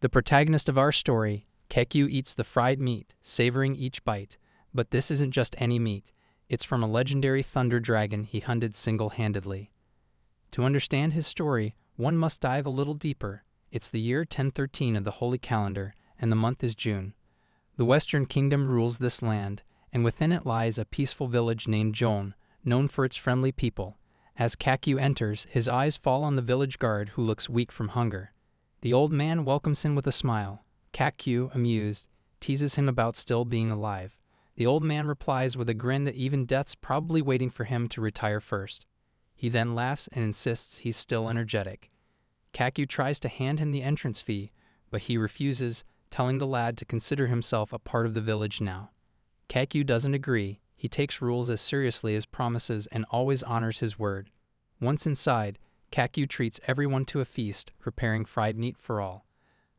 The protagonist of our story, Kekyu, eats the fried meat, savoring each bite. But this isn't just any meat. It's from a legendary thunder dragon he hunted single-handedly. To understand his story, one must dive a little deeper. It's the year 1013 of the Holy Calendar, and the month is June. The Western Kingdom rules this land, and within it lies a peaceful village named Joan, known for its friendly people. As Kekyu enters, his eyes fall on the village guard, who looks weak from hunger. The old man welcomes him with a smile. Kekyu, amused, teases him about still being alive. The old man replies with a grin that even death's probably waiting for him to retire first. He then laughs and insists he's still energetic. Kekyu tries to hand him the entrance fee, but he refuses, telling the lad to consider himself a part of the village now. Kekyu doesn't agree. He takes rules as seriously as promises and always honors his word. Once inside, Kekyu treats everyone to a feast, preparing fried meat for all.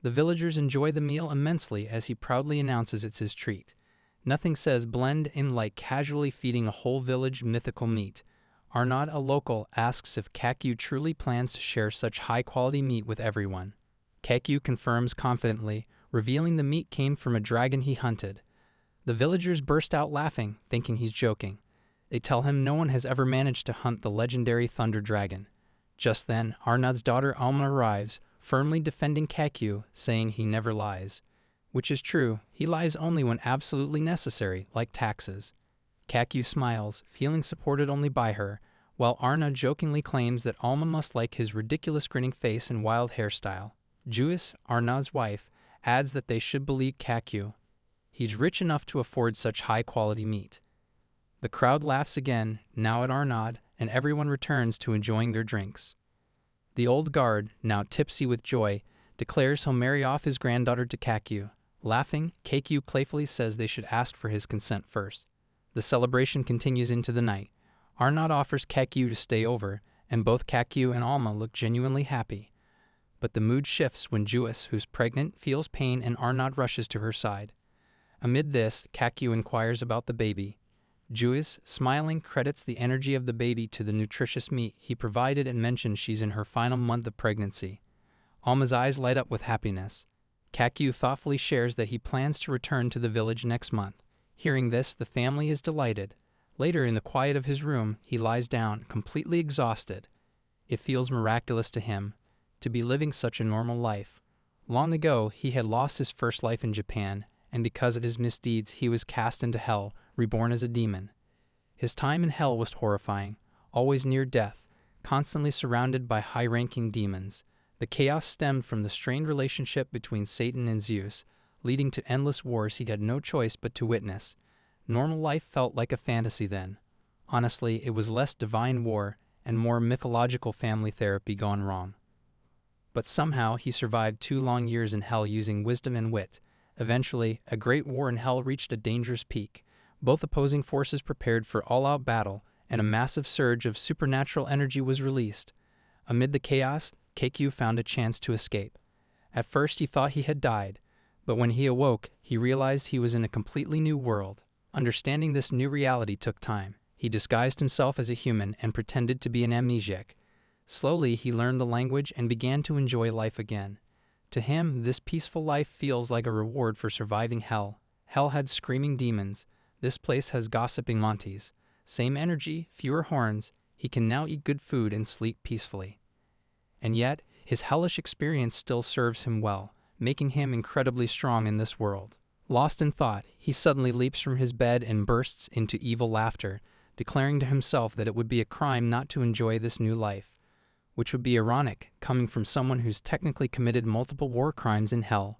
The villagers enjoy the meal immensely as he proudly announces it's his treat. Nothing says blend in like casually feeding a whole village mythical meat. Arnaud, a local, asks if Kekyu truly plans to share such high-quality meat with everyone. Kekyu confirms confidently, revealing the meat came from a dragon he hunted. The villagers burst out laughing, thinking he's joking. They tell him no one has ever managed to hunt the legendary thunder dragon. Just then, Arnaud's daughter Alma arrives, firmly defending Kekyu, saying he never lies. Which is true, he lies only when absolutely necessary, like taxes. Kekyu smiles, feeling supported only by her, while Arnaud jokingly claims that Alma must like his ridiculous grinning face and wild hairstyle. Juice, Arnaud's wife, adds that they should believe Kekyu. He's rich enough to afford such high-quality meat. The crowd laughs again, now at Arnaud, and everyone returns to enjoying their drinks. The old guard, now tipsy with joy, declares he'll marry off his granddaughter to Kekyu. Laughing, Kekyu playfully says they should ask for his consent first. The celebration continues into the night. Arnaud offers Kekyu to stay over, and both Kekyu and Alma look genuinely happy. But the mood shifts when Juice, who's pregnant, feels pain and Arnaud rushes to her side. Amid this, Kekyu inquires about the baby. Juice, smiling, credits the energy of the baby to the nutritious meat he provided and mentions she's in her final month of pregnancy. Alma's eyes light up with happiness. Kekyu thoughtfully shares that he plans to return to the village next month. Hearing this, the family is delighted. Later, in the quiet of his room, he lies down, completely exhausted. It feels miraculous to him to be living such a normal life. Long ago, he had lost his first life in Japan, and because of his misdeeds, he was cast into hell, reborn as a demon. His time in hell was horrifying, always near death, constantly surrounded by high-ranking demons. The chaos stemmed from the strained relationship between Satan and Zeus, leading to endless wars he had no choice but to witness. Normal life felt like a fantasy then. Honestly, it was less divine war and more mythological family therapy gone wrong. But somehow he survived 2 long years in hell using wisdom and wit. Eventually, a great war in hell reached a dangerous peak. Both opposing forces prepared for all-out battle, and a massive surge of supernatural energy was released. Amid the chaos, Kekyu found a chance to escape. At first he thought he had died, but when he awoke, he realized he was in a completely new world. Understanding this new reality took time. He disguised himself as a human and pretended to be an amnesiac. Slowly, he learned the language and began to enjoy life again. To him, this peaceful life feels like a reward for surviving hell. Hell had screaming demons. This place has gossiping Monties. Same energy, fewer horns. He can now eat good food and sleep peacefully. And yet, his hellish experience still serves him well, making him incredibly strong in this world. Lost in thought, he suddenly leaps from his bed and bursts into evil laughter, declaring to himself that it would be a crime not to enjoy this new life. Which would be ironic, coming from someone who's technically committed multiple war crimes in hell.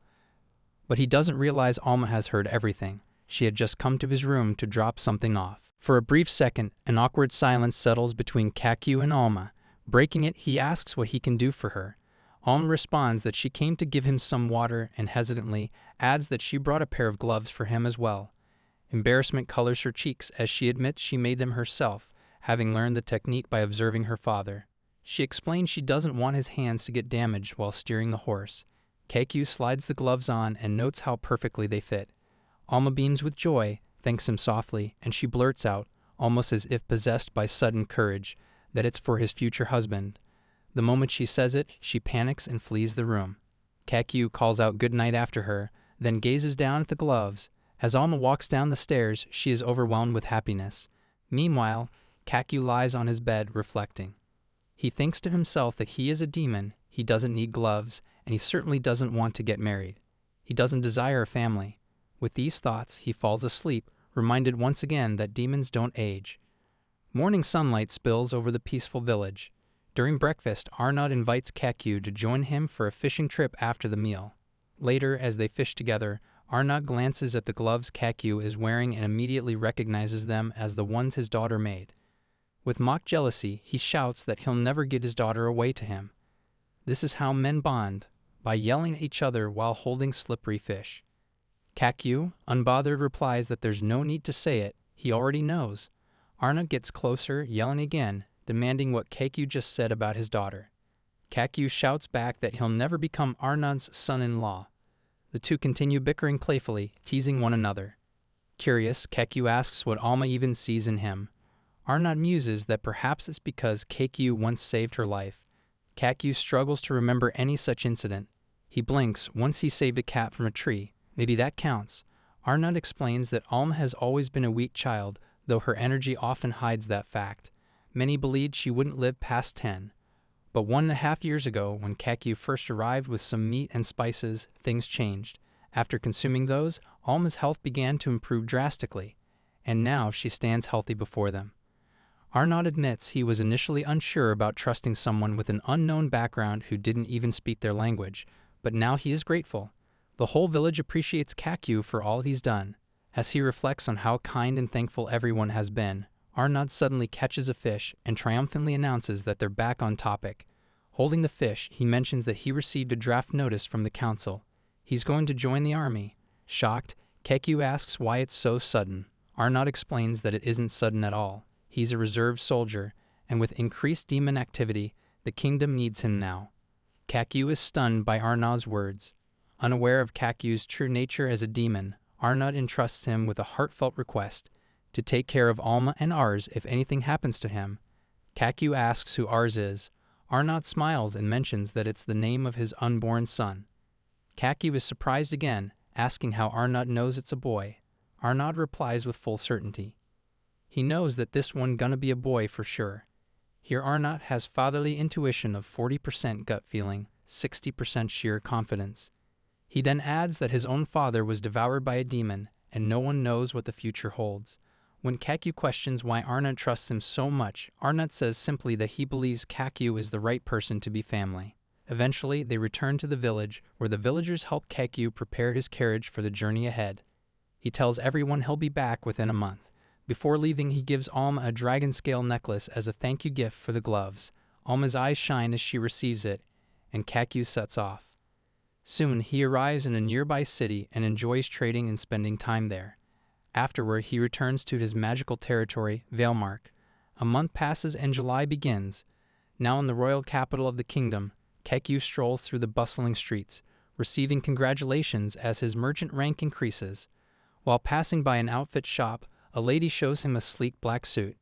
But he doesn't realize Alma has heard everything. She had just come to his room to drop something off. For a brief second, an awkward silence settles between Kekyu and Alma. Breaking it, he asks what he can do for her. Alma responds that she came to give him some water and hesitantly adds that she brought a pair of gloves for him as well. Embarrassment colors her cheeks as she admits she made them herself, having learned the technique by observing her father. She explains she doesn't want his hands to get damaged while steering the horse. Kekyu slides the gloves on and notes how perfectly they fit. Alma beams with joy, thanks him softly, and she blurts out, almost as if possessed by sudden courage, that it's for his future husband. The moment she says it, she panics and flees the room. Kakyu calls out good night after her, then gazes down at the gloves. As Alma walks down the stairs, she is overwhelmed with happiness. Meanwhile, Kakyu lies on his bed, reflecting. He thinks to himself that he is a demon, he doesn't need gloves, and he certainly doesn't want to get married. He doesn't desire a family. With these thoughts, he falls asleep, reminded once again that demons don't age. Morning sunlight spills over the peaceful village. During breakfast, Arnaud invites Kakyu to join him for a fishing trip after the meal. Later, as they fish together, Arnaud glances at the gloves Kakyu is wearing and immediately recognizes them as the ones his daughter made. With mock jealousy, he shouts that he'll never get his daughter away to him. This is how men bond, by yelling at each other while holding slippery fish. Kakyu, unbothered, replies that there's no need to say it, he already knows. Arnaud gets closer, yelling again, demanding what Kakyu just said about his daughter. Kakyu shouts back that he'll never become Arnaud's son-in-law. The two continue bickering playfully, teasing one another. Curious, Kakyu asks what Alma even sees in him. Arnaud muses that perhaps it's because Kakyu once saved her life. Kakyu struggles to remember any such incident. He blinks once he saved a cat from a tree. Maybe that counts. Arnaud explains that Alma has always been a weak child, though her energy often hides that fact. Many believed she wouldn't live past 10. But 1.5 years ago, when Kakyu first arrived with some meat and spices, things changed. After consuming those, Alma's health began to improve drastically, and now she stands healthy before them. Arnaud admits he was initially unsure about trusting someone with an unknown background who didn't even speak their language, but now he is grateful. The whole village appreciates Kakyu for all he's done. As he reflects on how kind and thankful everyone has been, Arnaud suddenly catches a fish and triumphantly announces that they're back on topic. Holding the fish, he mentions that he received a draft notice from the council. He's going to join the army. Shocked, Kakyu asks why it's so sudden. Arnaud explains that it isn't sudden at all. He's a reserve soldier, and with increased demon activity, the kingdom needs him now. Kakyu is stunned by Arnaud's words. Unaware of Kakyu's true nature as a demon, Arnaud entrusts him with a heartfelt request to take care of Alma and Ars if anything happens to him. Kakyu asks who Ars is. Arnaud smiles and mentions that it's the name of his unborn son. Kakyu is surprised again, asking how Arnaud knows it's a boy. Arnaud replies with full certainty. He knows that this one gonna be a boy for sure. Here Arnaud has fatherly intuition of 40% gut feeling, 60% sheer confidence. He then adds that his own father was devoured by a demon, and no one knows what the future holds. When Kakyu questions why Arnaud trusts him so much, Arnaud says simply that he believes Kakyu is the right person to be family. Eventually, they return to the village, where the villagers help Kakyu prepare his carriage for the journey ahead. He tells everyone he'll be back within a month. Before leaving, he gives Alma a dragon scale necklace as a thank you gift for the gloves. Alma's eyes shine as she receives it, and Kakyu sets off. Soon, he arrives in a nearby city and enjoys trading and spending time there. Afterward, he returns to his magical territory, Valemark. A month passes and July begins. Now in the royal capital of the kingdom, Kakyu strolls through the bustling streets, receiving congratulations as his merchant rank increases. While passing by an outfit shop, a lady shows him a sleek black suit.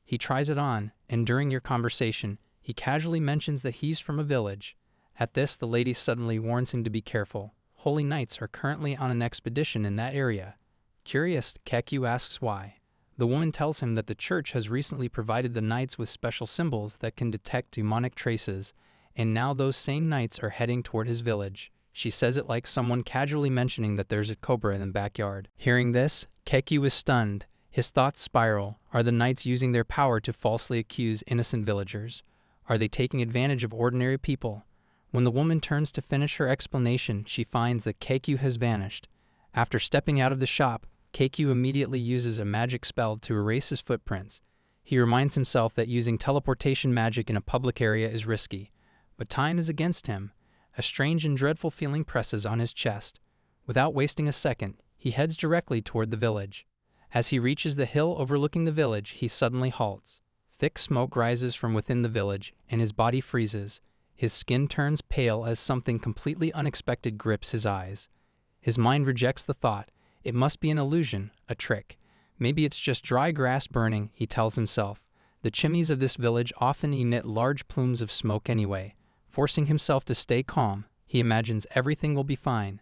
He tries it on, and during your conversation, he casually mentions that he's from a village. At this, the lady suddenly warns him to be careful. Holy Knights are currently on an expedition in that area. Curious, Kakyu asks why. The woman tells him that the church has recently provided the knights with special symbols that can detect demonic traces, and now those same knights are heading toward his village. She says it like someone casually mentioning that there's a cobra in the backyard. Hearing this, Kakyu is stunned. His thoughts spiral. Are the knights using their power to falsely accuse innocent villagers? Are they taking advantage of ordinary people? When the woman turns to finish her explanation, she finds that Kakyu has vanished. After stepping out of the shop, Kakyu immediately uses a magic spell to erase his footprints. He reminds himself that using teleportation magic in a public area is risky, but time is against him. A strange and dreadful feeling presses on his chest. Without wasting a second, he heads directly toward the village. As he reaches the hill overlooking the village, he suddenly halts. Thick smoke rises from within the village, and his body freezes. His skin turns pale as something completely unexpected grips his eyes. His mind rejects the thought. It must be an illusion, a trick. Maybe it's just dry grass burning, he tells himself. The chimneys of this village often emit large plumes of smoke anyway. Forcing himself to stay calm, He imagines everything will be fine.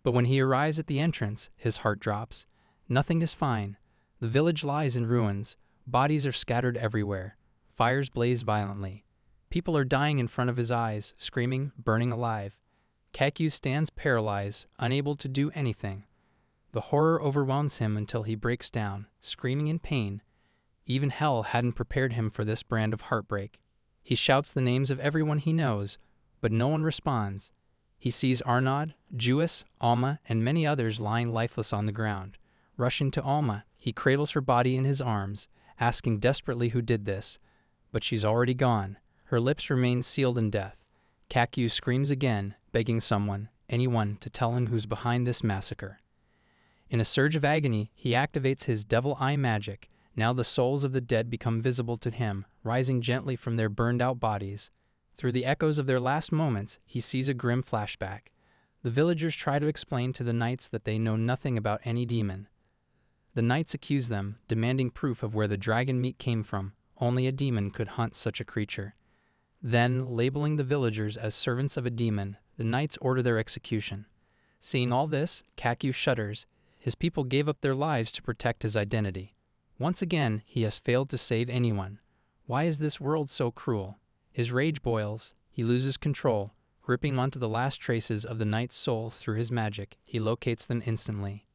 But when he arrives at the entrance, his heart drops. Nothing is fine. The village lies in ruins. Bodies are scattered everywhere. Fires blaze violently. People are dying in front of his eyes, screaming, burning alive. Kakyu stands paralyzed, unable to do anything. The horror overwhelms him until he breaks down, screaming in pain. Even hell hadn't prepared him for this brand of heartbreak. He shouts the names of everyone he knows, but no one responds. He sees Arnaud, Jewess, Alma, and many others lying lifeless on the ground. Rushing to Alma, he cradles her body in his arms, asking desperately who did this. But she's already gone. Her lips remain sealed in death. Kakyu screams again, begging someone, anyone, to tell him who's behind this massacre. In a surge of agony, he activates his devil eye magic. Now the souls of the dead become visible to him, rising gently from their burned-out bodies. Through the echoes of their last moments, he sees a grim flashback. The villagers try to explain to the knights that they know nothing about any demon. The knights accuse them, demanding proof of where the dragon meat came from. Only a demon could hunt such a creature. Then, labeling the villagers as servants of a demon, the knights order their execution. Seeing all this, Kakyu shudders. His people gave up their lives to protect his identity. Once again, he has failed to save anyone. Why is this world so cruel? His rage boils. He loses control. Gripping onto the last traces of the knight's souls through his magic, he locates them instantly.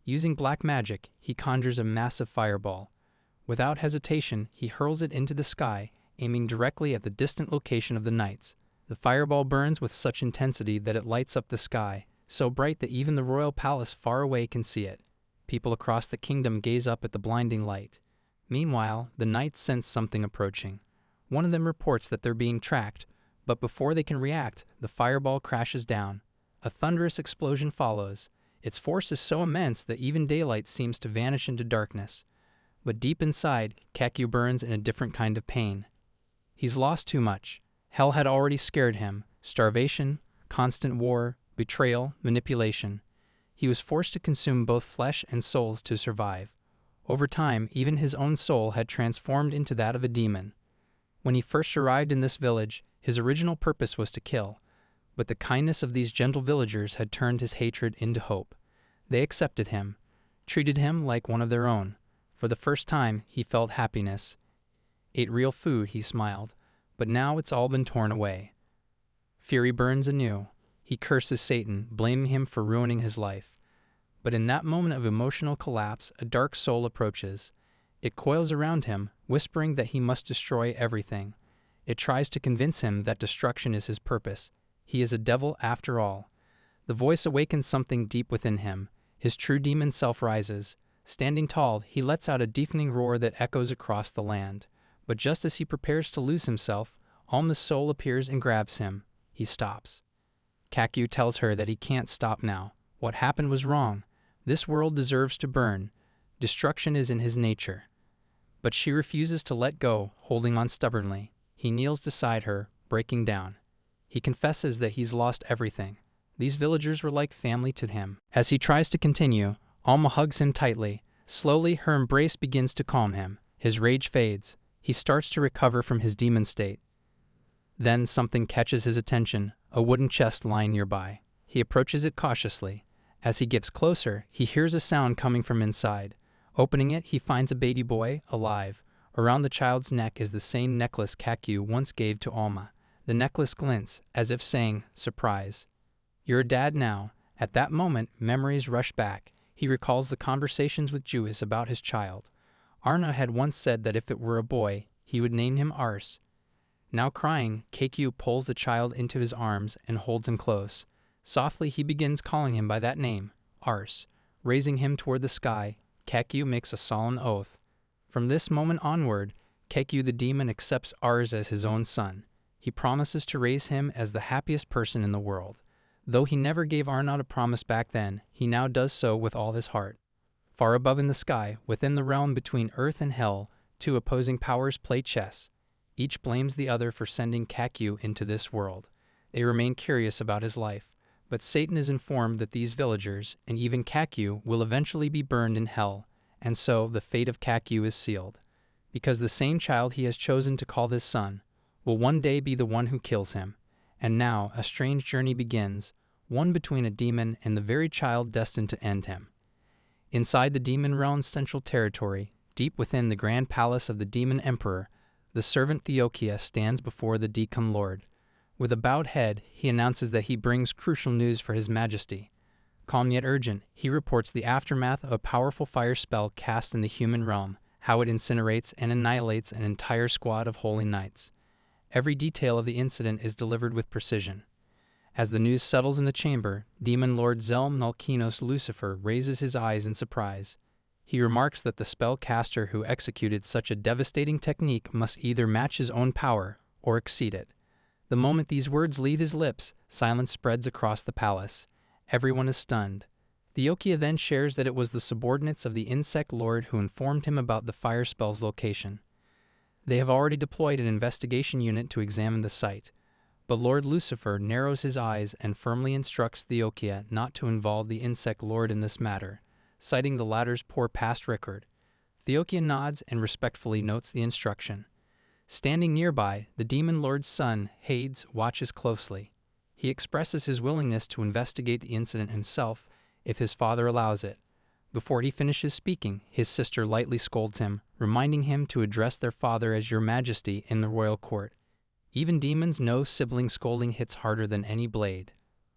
Using black magic, he conjures a massive fireball. Without hesitation, he hurls it into the sky, aiming directly at the distant location of the knights. The fireball burns with such intensity that it lights up the sky, so bright that even the royal palace far away can see it. People across the kingdom gaze up at the blinding light. Meanwhile, the knights sense something approaching. One of them reports that they're being tracked, but before they can react, the fireball crashes down. A thunderous explosion follows. Its force is so immense that even daylight seems to vanish into darkness. But deep inside, Kakyu burns in a different kind of pain. He's lost too much. Hell had already scared him. Starvation, constant war, betrayal, manipulation. He was forced to consume both flesh and souls to survive. Over time, even his own soul had transformed into that of a demon. When he first arrived in this village, his original purpose was to kill. But the kindness of these gentle villagers had turned his hatred into hope. They accepted him, treated him like one of their own. For the first time, he felt happiness. Ate real food, he smiled, but now it's all been torn away. Fury burns anew. He curses Satan, blaming him for ruining his life. But in that moment of emotional collapse, a dark soul approaches. It coils around him, whispering that he must destroy everything. It tries to convince him that destruction is his purpose. He is a devil after all. The voice awakens something deep within him. His true demon self rises. Standing tall, he lets out a deafening roar that echoes across the land. But just as he prepares to lose himself, Alma's soul appears and grabs him. He stops. Kakyu tells her that he can't stop now. What happened was wrong. This world deserves to burn. Destruction is in his nature. But she refuses to let go, holding on stubbornly. He kneels beside her, breaking down. He confesses that he's lost everything. These villagers were like family to him. As he tries to continue, Alma hugs him tightly. Slowly, her embrace begins to calm him. His rage fades. He starts to recover from his demon state. Then something catches his attention, a wooden chest lying nearby. He approaches it cautiously. As he gets closer, he hears a sound coming from inside. Opening it, he finds a baby boy, alive. Around the child's neck is the same necklace Kakyu once gave to Alma. The necklace glints, as if saying, "Surprise. You're a dad now." At that moment, memories rush back. He recalls the conversations with Jewess about his child. Arna had once said that if it were a boy, he would name him Ars. Now crying, Kakyu pulls the child into his arms and holds him close. Softly he begins calling him by that name, Ars. Raising him toward the sky, Kakyu makes a solemn oath. From this moment onward, Kakyu the demon accepts Ars as his own son. He promises to raise him as the happiest person in the world. Though he never gave Arnaud a promise back then, he now does so with all his heart. Far above in the sky, within the realm between earth and hell, two opposing powers play chess. Each blames the other for sending Kakyu into this world. They remain curious about his life, but Satan is informed that these villagers, and even Kakyu, will eventually be burned in hell, and so the fate of Kakyu is sealed. Because the same child he has chosen to call his son will one day be the one who kills him, And now a strange journey begins, one between a demon and the very child destined to end him. Inside the demon realm's central territory, deep within the grand palace of the demon emperor, the servant Theokia stands before the Decon Lord. With a bowed head, he announces that he brings crucial news for his majesty. Calm yet urgent, he reports the aftermath of a powerful fire spell cast in the human realm, how it incinerates and annihilates an entire squad of holy knights. Every detail of the incident is delivered with precision. As the news settles in the chamber, Demon Lord Zelm Nalkinos Lucifer raises his eyes in surprise. He remarks that the spellcaster who executed such a devastating technique must either match his own power or exceed it. The moment these words leave his lips, silence spreads across the palace. Everyone is stunned. Theokia then shares that it was the subordinates of the insect lord who informed him about the fire spell's location. They have already deployed an investigation unit to examine the site, but Lord Lucifer narrows his eyes and firmly instructs Theokia not to involve the insect lord in this matter, citing the latter's poor past record. Theokia nods and respectfully notes the instruction. Standing nearby, the demon lord's son, Hades, watches closely. He expresses his willingness to investigate the incident himself if his father allows it. Before he finishes speaking, his sister lightly scolds him, reminding him to address their father as Your Majesty in the royal court. Even demons know sibling scolding hits harder than any blade.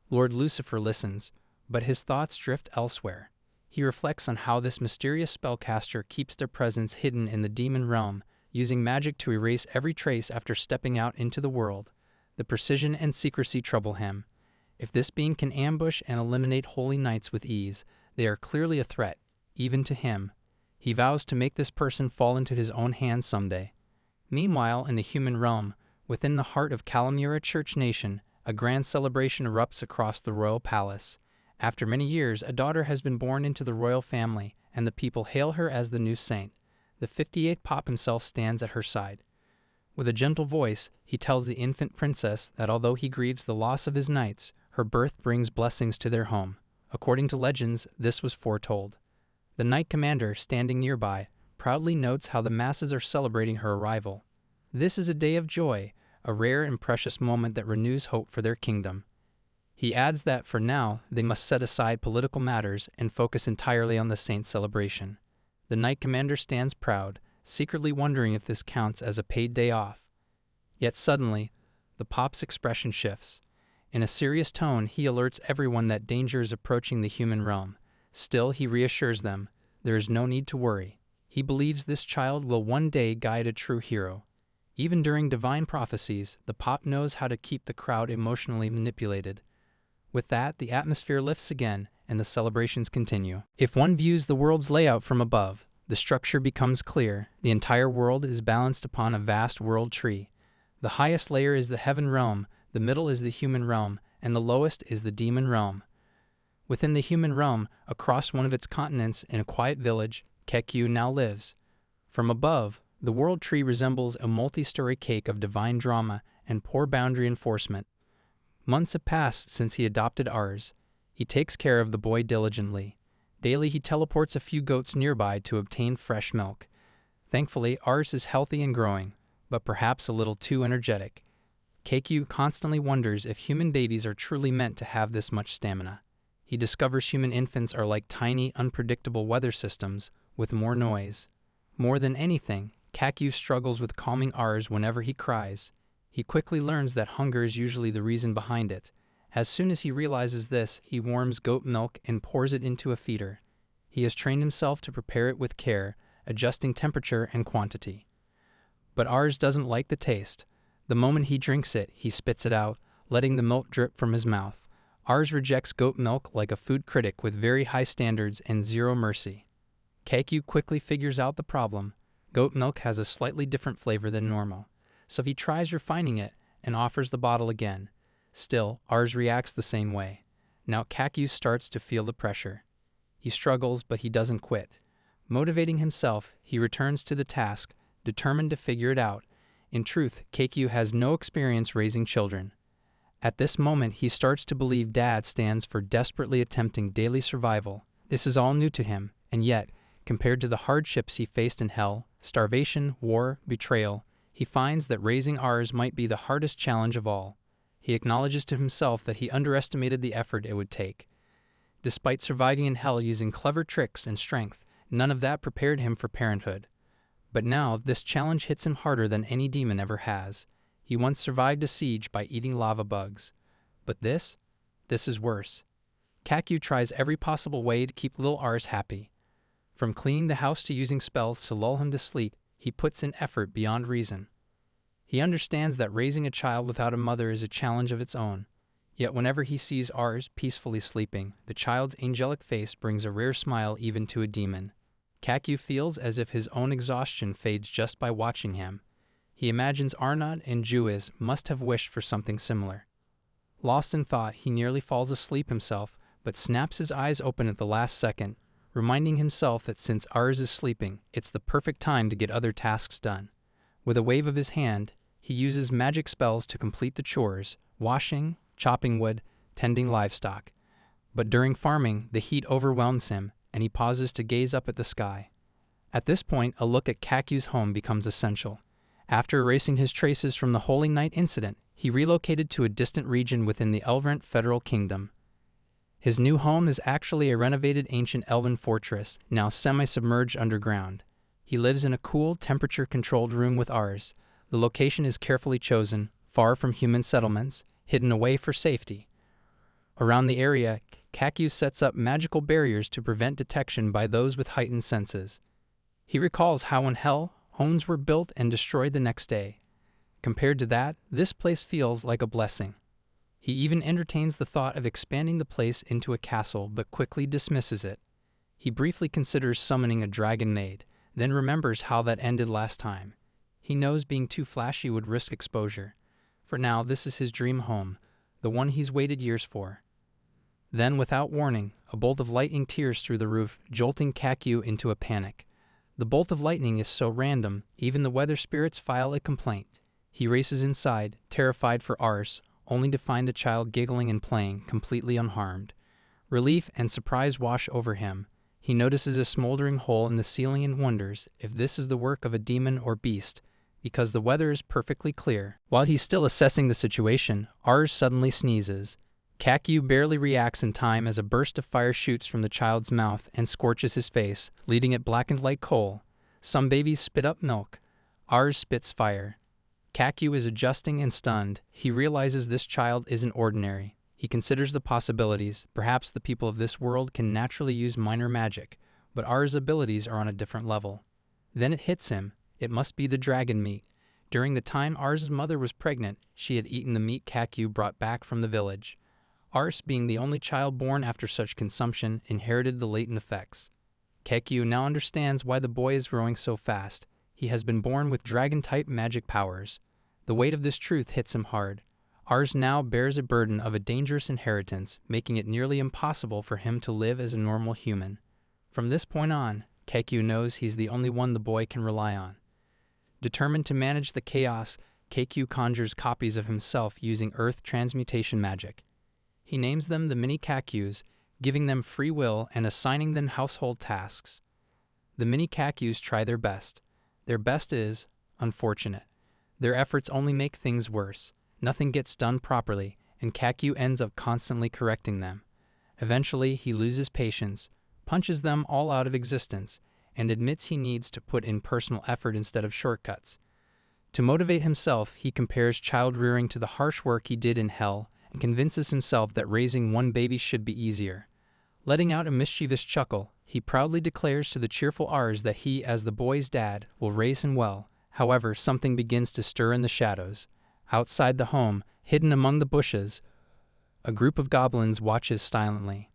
Lord Lucifer listens, but his thoughts drift elsewhere. He reflects on how this mysterious spellcaster keeps their presence hidden in the demon realm, using magic to erase every trace after stepping out into the world. The precision and secrecy trouble him. If this being can ambush and eliminate holy knights with ease, they are clearly a threat, even to him. He vows to make this person fall into his own hands someday. Meanwhile, in the human realm, within the heart of Kalamura Church Nation, a grand celebration erupts across the royal palace. After many years, a daughter has been born into the royal family, and the people hail her as the new saint. The 58th Pop himself stands at her side. With a gentle voice, he tells the infant princess that although he grieves the loss of his knights, her birth brings blessings to their home. According to legends, this was foretold. The knight commander, standing nearby, proudly notes how the masses are celebrating her arrival. This is a day of joy, a rare and precious moment that renews hope for their kingdom. He adds that for now, they must set aside political matters and focus entirely on the saint's celebration. The knight commander stands proud, secretly wondering if this counts as a paid day off. Yet suddenly, the Pop's expression shifts. In a serious tone, he alerts everyone that danger is approaching the human realm. Still, he reassures them, there is no need to worry. He believes this child will one day guide a true hero. Even during divine prophecies, the Pop knows how to keep the crowd emotionally manipulated. With that, the atmosphere lifts again, and the celebrations continue. If one views the world's layout from above, the structure becomes clear. The entire world is balanced upon a vast world tree. The highest layer is the heaven realm, the middle is the human realm, and the lowest is the demon realm. Within the human realm, across one of its continents in a quiet village, Kekyu now lives. From above, the world tree resembles a multi-story cake of divine drama and poor boundary enforcement. Months have passed since he adopted Ars. He takes care of the boy diligently. Daily he teleports a few goats nearby to obtain fresh milk. Thankfully, Ars is healthy and growing, but perhaps a little too energetic. Kekyu constantly wonders if human babies are truly meant to have this much stamina. He discovers human infants are like tiny, unpredictable weather systems with more noise. More than anything, Kekyu struggles with calming Ars whenever he cries. He quickly learns that hunger is usually the reason behind it. As soon as he realizes this, he warms goat milk and pours it into a feeder. He has trained himself to prepare it with care, adjusting temperature and quantity. But Ars doesn't like the taste. The moment he drinks it, he spits it out, letting the milk drip from his mouth. Ars rejects goat milk like a food critic with very high standards and zero mercy. Kekyu quickly figures out the problem. Goat milk has a slightly different flavor than normal, so he tries refining it and offers the bottle again. Still, Ars reacts the same way. Now Kekyu starts to feel the pressure. He struggles, but he doesn't quit. Motivating himself, he returns to the task, determined to figure it out. In truth, Kekyu has no experience raising children. At this moment, he starts to believe Dad stands for desperately attempting daily survival. This is all new to him, and yet, compared to the hardships he faced in hell, starvation, war, betrayal, he finds that raising Ars might be the hardest challenge of all. He acknowledges to himself that he underestimated the effort it would take. Despite surviving in hell using clever tricks and strength, none of that prepared him for parenthood. But now, this challenge hits him harder than any demon ever has. He once survived a siege by eating lava bugs. But this is worse. Kakyu tries every possible way to keep little Ars happy. From cleaning the house to using spells to lull him to sleep, he puts in effort beyond reason. He understands that raising a child without a mother is a challenge of its own. Yet whenever he sees Ars peacefully sleeping, the child's angelic face brings a rare smile even to a demon. Kakyu feels as if his own exhaustion fades just by watching him. He imagines Arnaud and Juiz must have wished for something similar. Lost in thought, he nearly falls asleep himself, but snaps his eyes open at the last second, reminding himself that since Ars is sleeping, it's the perfect time to get other tasks done. With a wave of his hand, he uses magic spells to complete the chores, washing, chopping wood, tending livestock. But during farming, the heat overwhelms him, and he pauses to gaze up at the sky. At this point, a look at Kakyu's home becomes essential. After erasing his traces from the Holy Night incident, he relocated to a distant region within the Elven Federal Kingdom. His new home is actually a renovated ancient elven fortress, now semi-submerged underground. He lives in a cool, temperature-controlled room with Ars. The location is carefully chosen, far from human settlements, hidden away for safety. Around the area, Kakyu sets up magical barriers to prevent detection by those with heightened senses. He recalls how in hell, homes were built and destroyed the next day. Compared to that, this place feels like a blessing. He even entertains the thought of expanding the place into a castle, but quickly dismisses it. He briefly considers summoning a dragon maid, then remembers how that ended last time. He knows being too flashy would risk exposure. For now, this is his dream home, the one he's waited years for. Then, without warning, a bolt of lightning tears through the roof, jolting Kakyu into a panic. The bolt of lightning is so random, even the weather spirits file a complaint. He races inside, terrified for Ars, only to find the child giggling and playing, completely unharmed. Relief and surprise wash over him. He notices a smoldering hole in the ceiling and wonders if this is the work of a demon or beast, because the weather is perfectly clear. While he's still assessing the situation, Ars suddenly sneezes. Kakyu barely reacts in time as a burst of fire shoots from the child's mouth and scorches his face, leaving it blackened like coal. Some babies spit up milk. Ars spits fire. Kakyu is adjusting and stunned. He realizes this child isn't ordinary. He considers the possibilities. Perhaps the people of this world can naturally use minor magic, but Ars' abilities are on a different level. Then it hits him. It must be the dragon meat. During the time Ars' mother was pregnant, she had eaten the meat Kakyu brought back from the village. Ars, being the only child born after such consumption, inherited the latent effects. Kakyu now understands why the boy is growing so fast. He has been born with dragon-type magic powers. The weight of this truth hits him hard. Ars now bears a burden of a dangerous inheritance, making it nearly impossible for him to live as a normal human. From this point on, Kakyu knows he's the only one the boy can rely on. Determined to manage the chaos, Kakyu conjures copies of himself using earth transmutation magic. He names them the mini Kakyus, giving them free will and assigning them household tasks. The mini Kakyus try their best. Their best is unfortunate. Their efforts only make things worse. Nothing gets done properly, and Kakyu ends up constantly correcting them. Eventually, he loses patience, punches them all out of existence, and admits he needs to put in personal effort instead of shortcuts. To motivate himself, he compares child rearing to the harsh work he did in hell and convinces himself that raising one baby should be easier. Letting out a mischievous chuckle, he proudly declares to the cheerful Ars that he, as the boy's dad, will raise him well. However, something begins to stir in the shadows. Outside the home, hidden among the bushes, a group of goblins watches silently.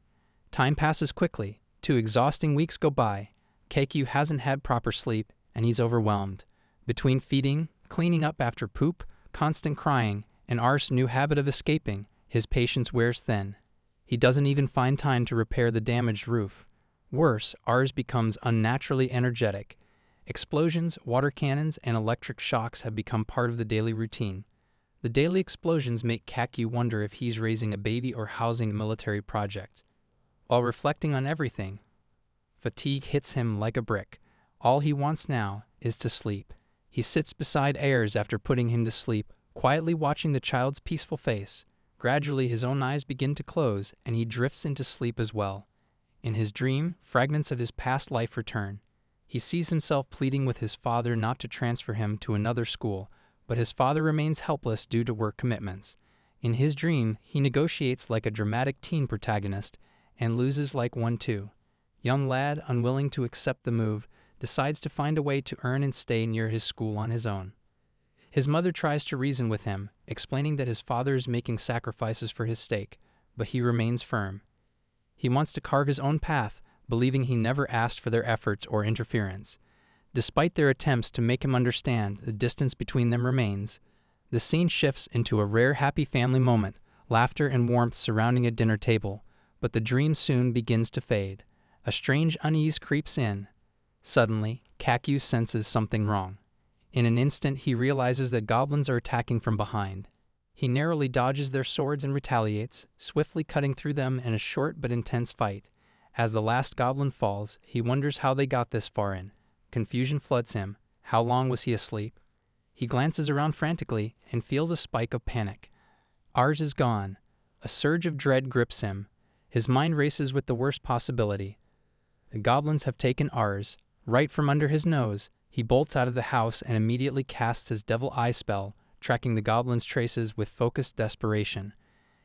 Time passes quickly. 2 exhausting weeks go by. Kakyu hasn't had proper sleep, and he's overwhelmed. Between feeding, cleaning up after poop, constant crying, and Ars' new habit of escaping, his patience wears thin. He doesn't even find time to repair the damaged roof. Worse, Ars becomes unnaturally energetic. Explosions, water cannons, and electric shocks have become part of the daily routine. The daily explosions make Kakyu wonder if he's raising a baby or housing a military project. While reflecting on everything, fatigue hits him like a brick. All he wants now is to sleep. He sits beside Ars after putting him to sleep, quietly watching the child's peaceful face. Gradually his own eyes begin to close, and he drifts into sleep as well. In his dream, fragments of his past life return. He sees himself pleading with his father not to transfer him to another school, but his father remains helpless due to work commitments. In his dream, he negotiates like a dramatic teen protagonist, and loses like one too. Young lad, unwilling to accept the move, decides to find a way to earn and stay near his school on his own. His mother tries to reason with him, explaining that his father is making sacrifices for his sake, but he remains firm. He wants to carve his own path, believing he never asked for their efforts or interference. Despite their attempts to make him understand, the distance between them remains. The scene shifts into a rare happy family moment, laughter and warmth surrounding a dinner table, but the dream soon begins to fade. A strange unease creeps in. Suddenly, Kaku senses something wrong. In an instant, he realizes that goblins are attacking from behind. He narrowly dodges their swords and retaliates, swiftly cutting through them in a short but intense fight. As the last goblin falls, he wonders how they got this far in. Confusion floods him. How long was he asleep? He glances around frantically and feels a spike of panic. Ars is gone. A surge of dread grips him. His mind races with the worst possibility. The goblins have taken Ars. Right from under his nose, he bolts out of the house and immediately casts his devil eye spell, tracking the goblin's traces with focused desperation.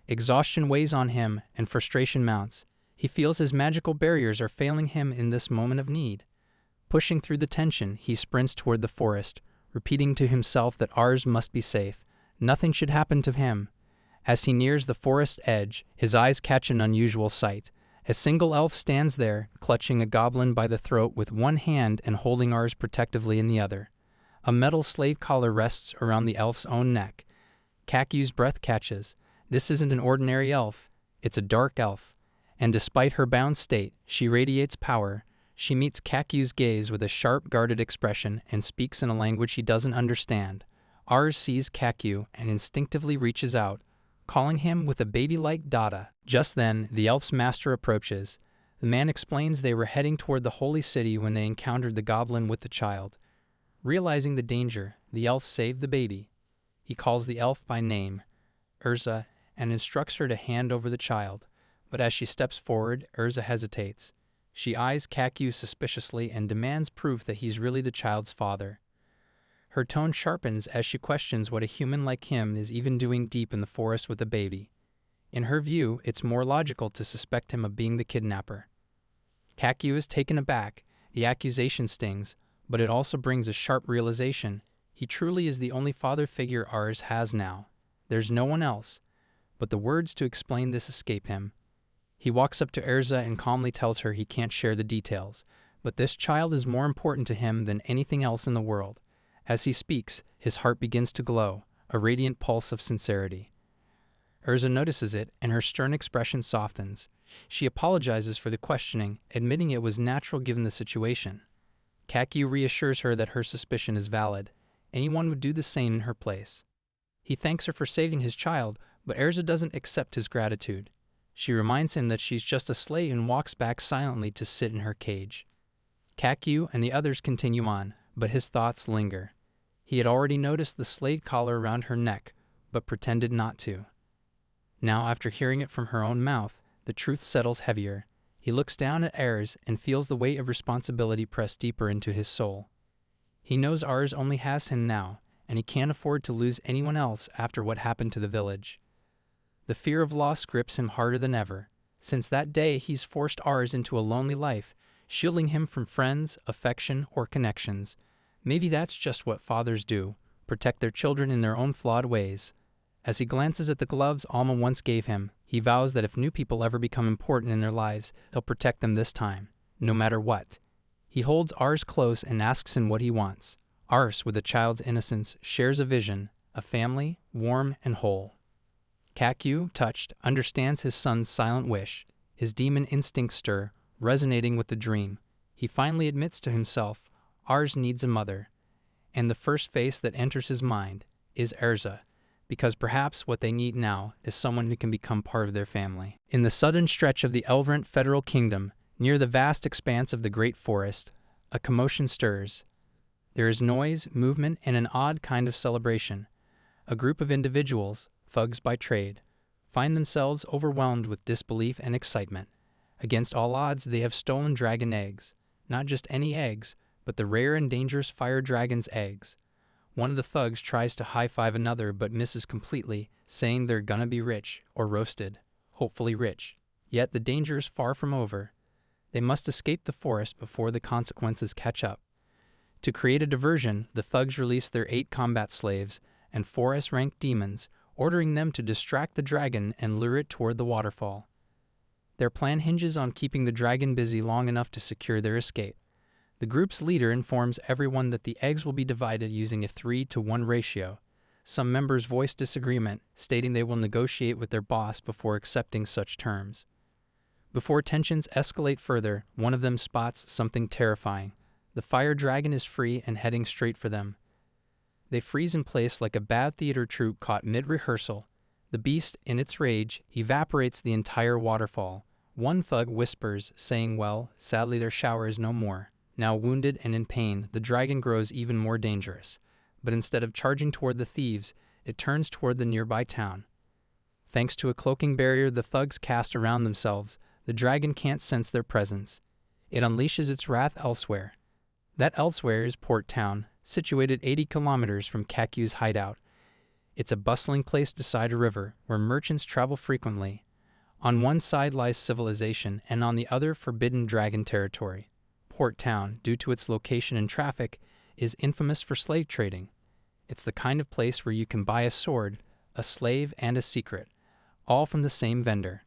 Exhaustion weighs on him and frustration mounts. He feels his magical barriers are failing him in this moment of need. Pushing through the tension, he sprints toward the forest, repeating to himself that Ars must be safe. Nothing should happen to him. As he nears the forest's edge, his eyes catch an unusual sight. A single elf stands there, clutching a goblin by the throat with one hand and holding Ars protectively in the other. A metal slave collar rests around the elf's own neck. Kaku's breath catches. This isn't an ordinary elf. It's a dark elf. And despite her bound state, she radiates power. She meets Kaku's gaze with a sharp, guarded expression and speaks in a language he doesn't understand. Ars sees Kaku and instinctively reaches out, calling him with a baby-like Dada. Just then, the elf's master approaches. The man explains they were heading toward the holy city when they encountered the goblin with the child. Realizing the danger, the elf saved the baby. He calls the elf by name, Urza, and instructs her to hand over the child. But as she steps forward, Urza hesitates. She eyes Kaku suspiciously and demands proof that he's really the child's father. Her tone sharpens as she questions what a human like him is even doing deep in the forest with a baby. In her view, it's more logical to suspect him of being the kidnapper. Kaku is taken aback. The accusation stings, but it also brings a sharp realization. He truly is the only father figure Ars has now. There's no one else. But the words to explain this escape him. He walks up to Urza and calmly tells her he can't share the details, but this child is more important to him than anything else in the world. As he speaks, his heart begins to glow, a radiant pulse of sincerity. Urza notices it, and her stern expression softens. She apologizes for the questioning, admitting it was natural given the situation. Kaku reassures her that her suspicion is valid. Anyone would do the same in her place. He thanks her for saving his child, but Urza doesn't accept his gratitude. She reminds him that she's just a slave and walks back silently to sit in her cage. Kaku and the others continue on, but his thoughts linger. He had already noticed the slave collar around her neck, but pretended not to. Now, after hearing it from her own mouth, the truth settles heavier. He looks down at Ars and feels the weight of responsibility press deeper into his soul. He knows Ars only has him now, and he can't afford to lose anyone else after what happened to the village. The fear of loss grips him harder than ever. Since that day, he's forced Ars into a lonely life, shielding him from friends, affection, or connections. Maybe that's just what fathers do, protect their children in their own flawed ways. As he glances at the gloves Alma once gave him, he vows that if new people ever become important in their lives, he'll protect them this time, no matter what. He holds Ars close and asks him what he wants. Ars, with a child's innocence, shares a vision, a family, warm and whole. Kaku, touched, understands his son's silent wish, his demon instincts stir, resonating with the dream. He finally admits to himself, Ars needs a mother. And the first face that enters his mind is Urza, because perhaps what they need now is someone who can become part of their family. In the southern stretch of the Elverant Federal Kingdom, near the vast expanse of the Great Forest, a commotion stirs. There is noise, movement, and an odd kind of celebration. A group of individuals, thugs by trade, find themselves overwhelmed with disbelief and excitement. Against all odds, they have stolen dragon eggs. Not just any eggs, but the rare and dangerous fire dragon's eggs. One of the thugs tries to high-five another but misses completely, saying they're gonna be rich, or roasted. Hopefully rich. Yet the danger is far from over. They must escape the forest before the consequences catch up. To create a diversion, the thugs release their 8 combat slaves and 4 S-rank demons, ordering them to distract the dragon and lure it toward the waterfall. Their plan hinges on keeping the dragon busy long enough to secure their escape. The group's leader informs everyone that the eggs will be divided using a 3-to-1 ratio. Some members voice disagreement, stating they will negotiate with their boss before accepting such terms. Before tensions escalate further, one of them spots something terrifying. The fire dragon is free and heading straight for them. They freeze in place like a bad theater troupe caught mid-rehearsal. The beast, in its rage, evaporates the entire waterfall. One thug whispers, saying, "Well, sadly their shower is no more." Now wounded and in pain, the dragon grows even more dangerous. But instead of charging toward the thieves, it turns toward the nearby town. Thanks to a cloaking barrier the thugs cast around themselves, the dragon can't sense their presence. It unleashes its wrath elsewhere. That elsewhere is Port Town, situated 80 kilometers from Kaku's hideout. It's a bustling place beside a river, where merchants travel frequently. On one side lies civilization, and on the other forbidden dragon territory. Port Town, due to its location and traffic, is infamous for slave trading. It's the kind of place where you can buy a sword, a slave, and a secret, all from the same vendor.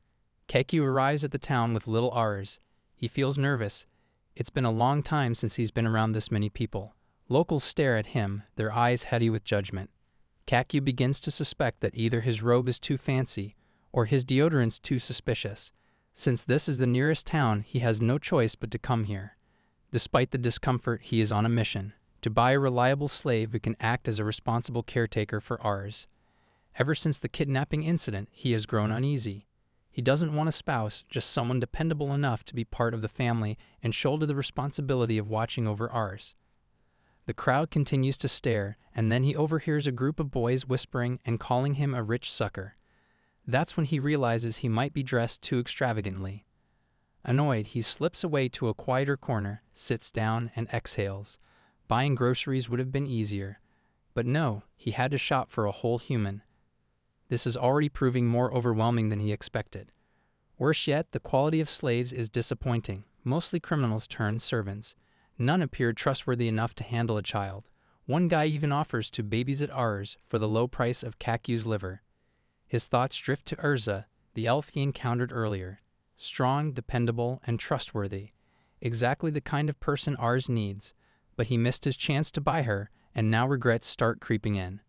Kaku arrives at the town with little Ars. He feels nervous. It's been a long time since he's been around this many people. Locals stare at him, their eyes heady with judgment. Kaku begins to suspect that either his robe is too fancy, or his deodorant's too suspicious. Since this is the nearest town, he has no choice but to come here. Despite the discomfort, he is on a mission to buy a reliable slave who can act as a responsible caretaker for Ars. Ever since the kidnapping incident, he has grown uneasy. He doesn't want a spouse, just someone dependable enough to be part of the family and shoulder the responsibility of watching over Ars. The crowd continues to stare, and then he overhears a group of boys whispering and calling him a rich sucker. That's when he realizes he might be dressed too extravagantly. Annoyed, he slips away to a quieter corner, sits down, and exhales. Buying groceries would have been easier. But no, he had to shop for a whole human. This is already proving more overwhelming than he expected. Worse yet, the quality of slaves is disappointing, mostly criminals turned servants. None appeared trustworthy enough to handle a child. One guy even offers to babysit Ars for the low price of Kaku's liver. His thoughts drift to Urza, the elf he encountered earlier. Strong, dependable, and trustworthy. Exactly the kind of person Ars needs, but he missed his chance to buy her, and now regrets start creeping in.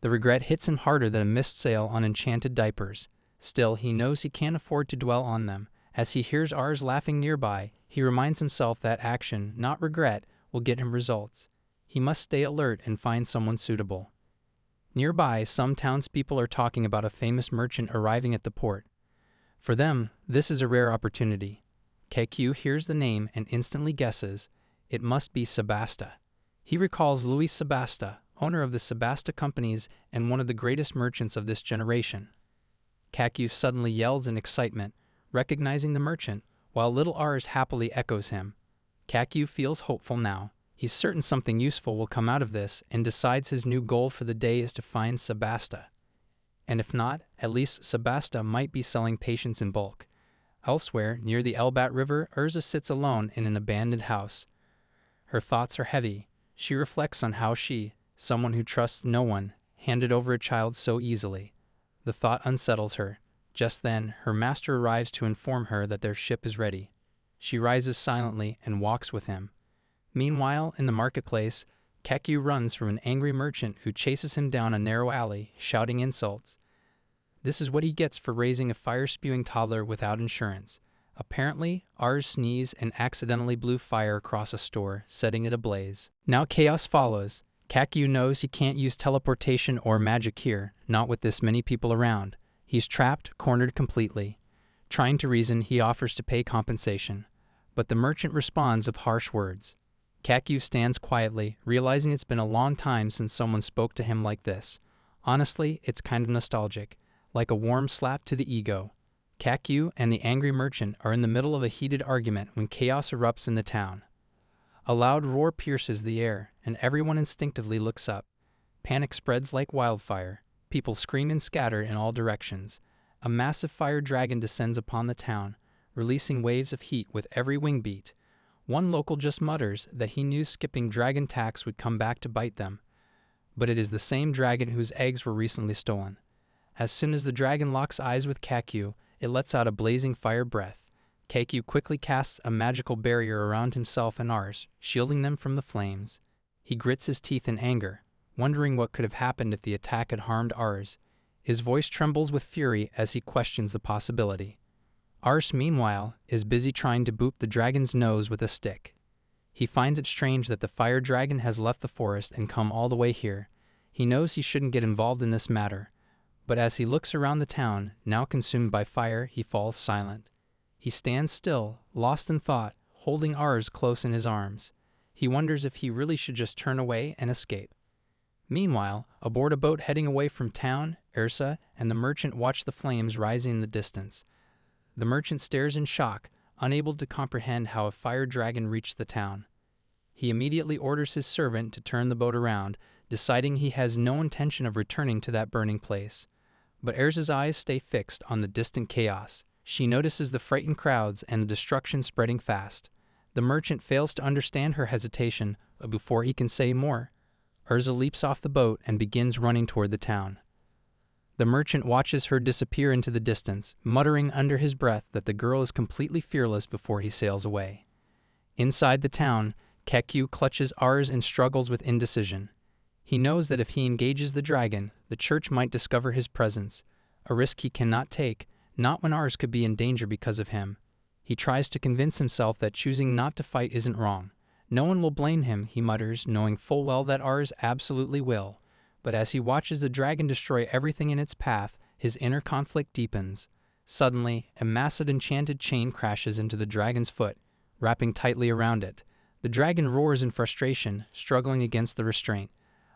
The regret hits him harder than a missed sale on enchanted diapers. Still, he knows he can't afford to dwell on them. As he hears Ars laughing nearby, he reminds himself that action, not regret, will get him results. He must stay alert and find someone suitable. Nearby, some townspeople are talking about a famous merchant arriving at the port. For them, this is a rare opportunity. Kaku hears the name and instantly guesses it must be Sebasta. He recalls Louis Sebasta, owner of the Sebasta companies and one of the greatest merchants of this generation. Kaku suddenly yells in excitement, recognizing the merchant, while little Ars happily echoes him. Kaku feels hopeful now. He's certain something useful will come out of this and decides his new goal for the day is to find Sebasta. And if not, at least Sebasta might be selling patients in bulk. Elsewhere, near the Elbat River, Urza sits alone in an abandoned house. Her thoughts are heavy. She reflects on how she, someone who trusts no one, handed over a child so easily. The thought unsettles her. Just then, her master arrives to inform her that their ship is ready. She rises silently and walks with him. Meanwhile, in the marketplace, Kaku runs from an angry merchant who chases him down a narrow alley, shouting insults. This is what he gets for raising a fire-spewing toddler without insurance. Apparently, Ars sneezed and accidentally blew fire across a store, setting it ablaze. Now chaos follows. Kaku knows he can't use teleportation or magic here, not with this many people around. He's trapped, cornered completely. Trying to reason, he offers to pay compensation. But the merchant responds with harsh words. Kaku stands quietly, realizing it's been a long time since someone spoke to him like this. Honestly, it's kind of nostalgic, like a warm slap to the ego. Kakyu and the angry merchant are in the middle of a heated argument when chaos erupts in the town. A loud roar pierces the air, and everyone instinctively looks up. Panic spreads like wildfire. People scream and scatter in all directions. A massive fire dragon descends upon the town, releasing waves of heat with every wing beat. One local just mutters that he knew skipping dragon tax would come back to bite them. But it is the same dragon whose eggs were recently stolen. As soon as the dragon locks eyes with Kakyu, it lets out a blazing fire breath. Kakyu quickly casts a magical barrier around himself and Ars, shielding them from the flames. He grits his teeth in anger, wondering what could have happened if the attack had harmed Ars. His voice trembles with fury as he questions the possibility. Ars, meanwhile, is busy trying to boop the dragon's nose with a stick. He finds it strange that the fire dragon has left the forest and come all the way here. He knows he shouldn't get involved in this matter, but as he looks around the town, now consumed by fire, he falls silent. He stands still, lost in thought, holding Ars close in his arms. He wonders if he really should just turn away and escape. Meanwhile, aboard a boat heading away from town, Ursa and the merchant watch the flames rising in the distance. The merchant stares in shock, unable to comprehend how a fire dragon reached the town. He immediately orders his servant to turn the boat around, deciding he has no intention of returning to that burning place. But Ursa's eyes stay fixed on the distant chaos. She notices the frightened crowds and the destruction spreading fast. The merchant fails to understand her hesitation, but before he can say more, Ursa leaps off the boat and begins running toward the town. The merchant watches her disappear into the distance, muttering under his breath that the girl is completely fearless before he sails away. Inside the town, Kakyu clutches Ars and struggles with indecision. He knows that if he engages the dragon, the church might discover his presence, a risk he cannot take, not when Ars could be in danger because of him. He tries to convince himself that choosing not to fight isn't wrong. No one will blame him, he mutters, knowing full well that Ars absolutely will. But as he watches the dragon destroy everything in its path, his inner conflict deepens. Suddenly, a massive enchanted chain crashes into the dragon's foot, wrapping tightly around it. The dragon roars in frustration, struggling against the restraint.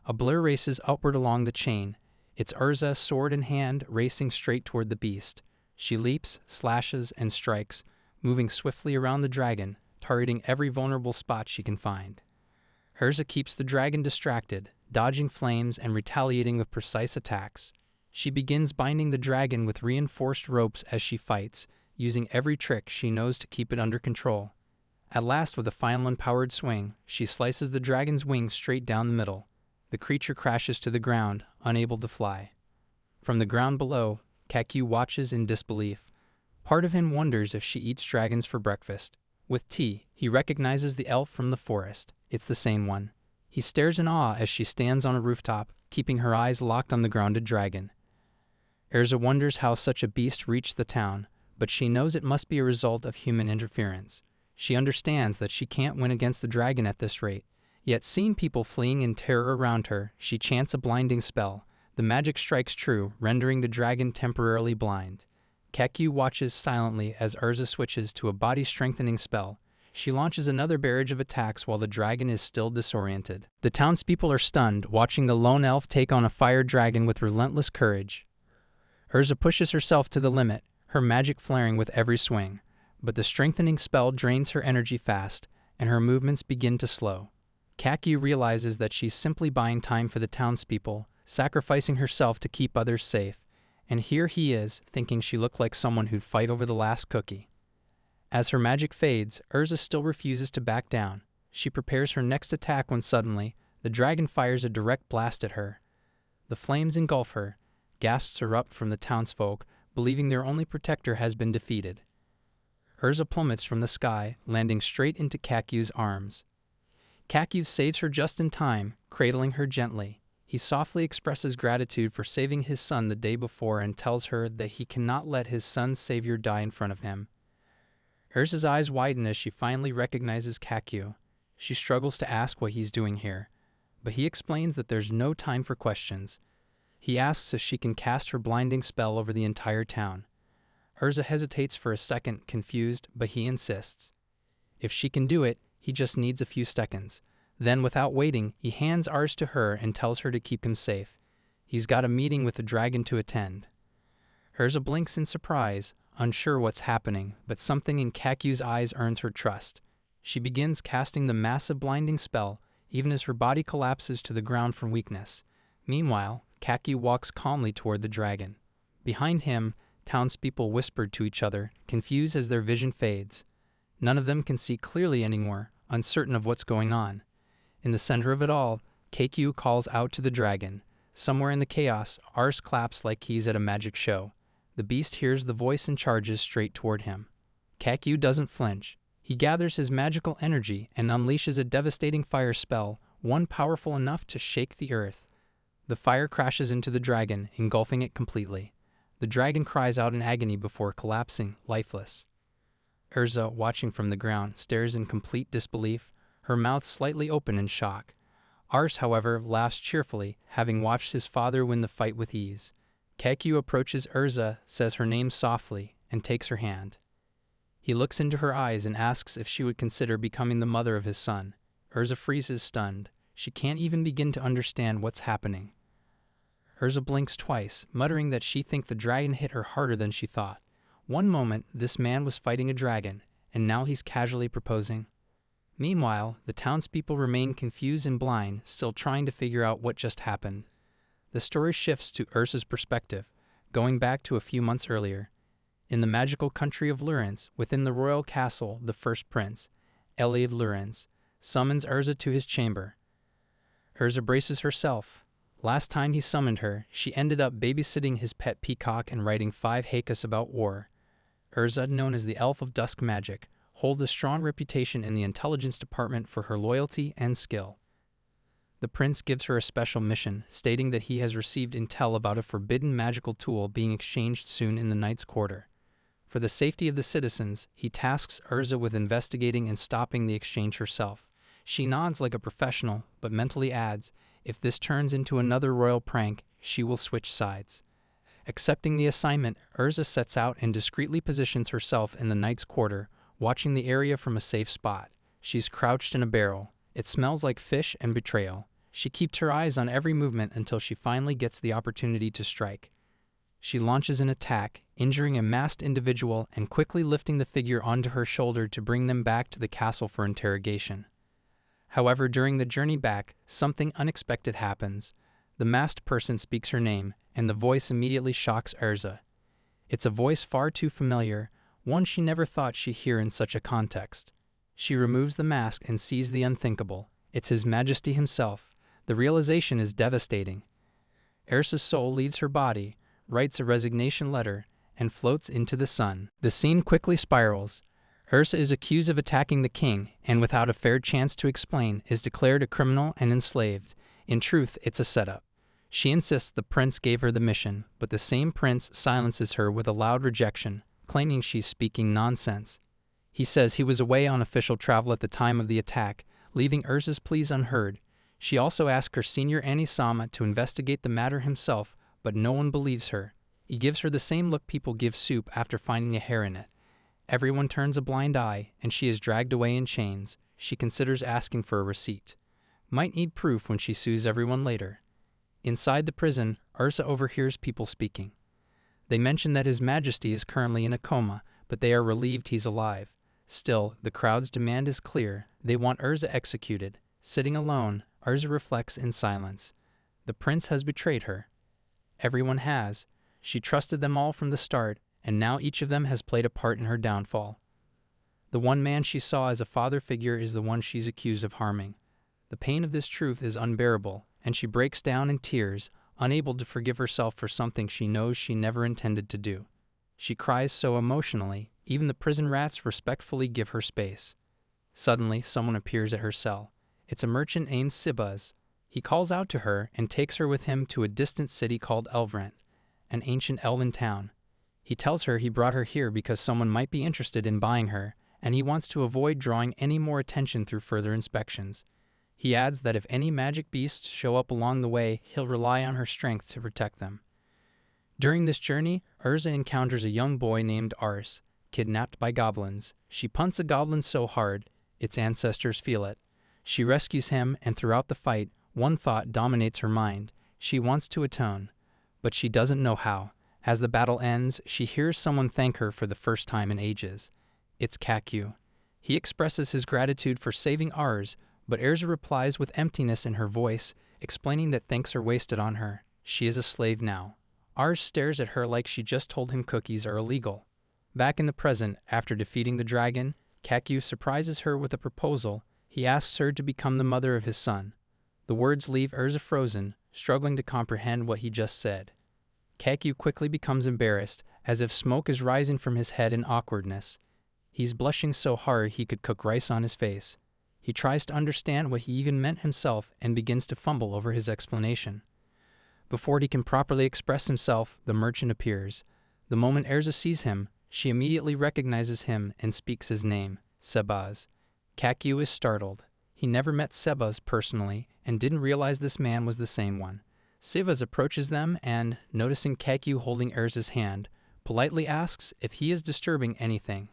A blur races upward along the chain, its Ursa, sword in hand, racing straight toward the beast. She leaps, slashes, and strikes, moving swiftly around the dragon, targeting every vulnerable spot she can find. Ursa keeps the dragon distracted, dodging flames and retaliating with precise attacks. She begins binding the dragon with reinforced ropes as she fights, using every trick she knows to keep it under control. At last, with a final empowered swing, she slices the dragon's wings straight down the middle. The creature crashes to the ground, unable to fly. From the ground below, Kakyu watches in disbelief. Part of him wonders if she eats dragons for breakfast. With tea, he recognizes the elf from the forest. It's the same one. He stares in awe as she stands on a rooftop, keeping her eyes locked on the grounded dragon. Ursa wonders how such a beast reached the town, but she knows it must be a result of human interference. She understands that she can't win against the dragon at this rate. Yet seeing people fleeing in terror around her, she chants a blinding spell. The magic strikes true, rendering the dragon temporarily blind. Kakyu watches silently as Ursa switches to a body-strengthening spell. She launches another barrage of attacks while the dragon is still disoriented. The townspeople are stunned, watching the lone elf take on a fire dragon with relentless courage. Ursa pushes herself to the limit, her magic flaring with every swing. But the strengthening spell drains her energy fast, and her movements begin to slow. Kakyu realizes that she's simply buying time for the townspeople, sacrificing herself to keep others safe. And here he is, thinking she looked like someone who'd fight over the last cookie. As her magic fades, Ursa still refuses to back down. She prepares her next attack when suddenly, the dragon fires a direct blast at her. The flames engulf her. Gasps erupt from the townsfolk, believing their only protector has been defeated. Ursa plummets from the sky, landing straight into Kakyu's arms. Kakyu saves her just in time, cradling her gently. He softly expresses gratitude for saving his son the day before and tells her that he cannot let his son's savior die in front of him. Ursa's eyes widen as she finally recognizes Kakyu. She struggles to ask what he's doing here, but he explains that there's no time for questions. He asks if she can cast her blinding spell over the entire town. Ursa hesitates for a second, confused, but he insists. If she can do it, he just needs a few seconds. Then, without waiting, he hands Ars to her and tells her to keep him safe. He's got a meeting with the dragon to attend. Urza blinks in surprise, unsure what's happening, but something in Kaku's eyes earns her trust. She begins casting the massive blinding spell, even as her body collapses to the ground from weakness. Meanwhile, Kaku walks calmly toward the dragon. Behind him, townspeople whisper to each other, confused as their vision fades. None of them can see clearly anymore, uncertain of what's going on. In the center of it all, Kaku calls out to the dragon. Somewhere in the chaos, Ars claps like he's at a magic show. The beast hears the voice and charges straight toward him. Kaku doesn't flinch. He gathers his magical energy and unleashes a devastating fire spell, one powerful enough to shake the earth. The fire crashes into the dragon, engulfing it completely. The dragon cries out in agony before collapsing, lifeless. Urza, watching from the ground, stares in complete disbelief, her mouth slightly open in shock. Ars, however, laughs cheerfully, having watched his father win the fight with ease. Kaku approaches Urza, says her name softly, and takes her hand. He looks into her eyes and asks if she would consider becoming the mother of his son. Urza freezes stunned. She can't even begin to understand what's happening. Urza blinks twice, muttering that she thinks the dragon hit her harder than she thought. One moment, this man was fighting a dragon, and now he's casually proposing. Meanwhile, the townspeople remain confused and blind, still trying to figure out what just happened. The story shifts to Urza's perspective, going back to a few months earlier. In the magical country of Lurens, within the royal castle, the first prince, Eliad Lurens, summons Urza to his chamber. Urza braces herself. Last time he summoned her, she ended up babysitting his pet peacock and writing 5 haikus about war. Urza, known as the Elf of Dusk Magic, holds a strong reputation in the intelligence department for her loyalty and skill. The prince gives her a special mission, stating that he has received intel about a forbidden magical tool being exchanged soon in the Knight's Quarter. For the safety of the citizens, he tasks Urza with investigating and stopping the exchange herself. She nods like a professional, but mentally adds, if this turns into another royal prank, she will switch sides. Accepting the assignment, Urza sets out and discreetly positions herself in the Knight's Quarter, watching the area from a safe spot. She's crouched in a barrel. It smells like fish and betrayal. She keeps her eyes on every movement until she finally gets the opportunity to strike. She launches an attack, injuring a masked individual and quickly lifting the figure onto her shoulder to bring them back to the castle for interrogation. However, during the journey back, something unexpected happens. The masked person speaks her name, and the voice immediately shocks Urza. It's a voice far too familiar, one she never thought she'd hear in such a context. She removes the mask and sees the unthinkable. It's His Majesty himself. The realization is devastating. Urza's soul leaves her body, writes a resignation letter, and floats into the sun. The scene quickly spirals. Urza is accused of attacking the king, and without a fair chance to explain, is declared a criminal and enslaved. In truth, it's a setup. She insists the prince gave her the mission, but the same prince silences her with a loud rejection, claiming she's speaking nonsense. He says he was away on official travel at the time of the attack, leaving Urza's pleas unheard. She also asks her senior Anisama to investigate the matter himself, but no one believes her. He gives her the same look people give soup after finding a hair in it. Everyone turns a blind eye, and she is dragged away in chains. She considers asking for a receipt. Might need proof when she sues everyone later. Inside the prison, Urza overhears people speaking. They mention that His Majesty is currently in a coma, but they are relieved he's alive. Still, the crowd's demand is clear. They want Urza executed. Sitting alone, Urza reflects in silence. The prince has betrayed her. Everyone has. She trusted them all from the start, and now each of them has played a part in her downfall. The one man she saw as a father figure is the one she's accused of harming. The pain of this truth is unbearable, and she breaks down in tears, unable to forgive herself for something she knows she never intended to do. She cries so emotionally, even the prison rats respectfully give her space. Suddenly, someone appears at her cell. It's a merchant named Sibaz. He calls out to her and takes her with him to a distant city called Elvrent, an ancient elven town. He tells her he brought her here because someone might be interested in buying her, and he wants to avoid drawing any more attention through further inspections. He adds that if any magic beasts show up along the way, he'll rely on her strength to protect them. During this journey, Urza encounters a young boy named Ars, kidnapped by goblins. She punts a goblin so hard, its ancestors feel it. She rescues him, and throughout the fight, one thought dominates her mind. She wants to atone, but she doesn't know how. As the battle ends, she hears someone thank her for the first time in ages. It's Kakyu. He expresses his gratitude for saving Ars, but Erza replies with emptiness in her voice, explaining that thanks are wasted on her. She is a slave now. Ars stares at her like she just told him cookies are illegal. Back in the present, after defeating the dragon, Kakyu surprises her with a proposal. He asks her to become the mother of his son. The words leave Erza frozen, struggling to comprehend what he just said. Kakyu quickly becomes embarrassed, as if smoke is rising from his head in awkwardness. He's blushing so hard he could cook rice on his face. He tries to understand what he even meant himself and begins to fumble over his explanation. Before he can properly express himself, the merchant appears. The moment Erza sees him, she immediately recognizes him and speaks his name, Sebas. Kakyu is startled. He never met Sebas personally and didn't realize this man was the same one. Sebas approaches them and, noticing Kakyu holding Erza's hand, politely asks if he is disturbing anything.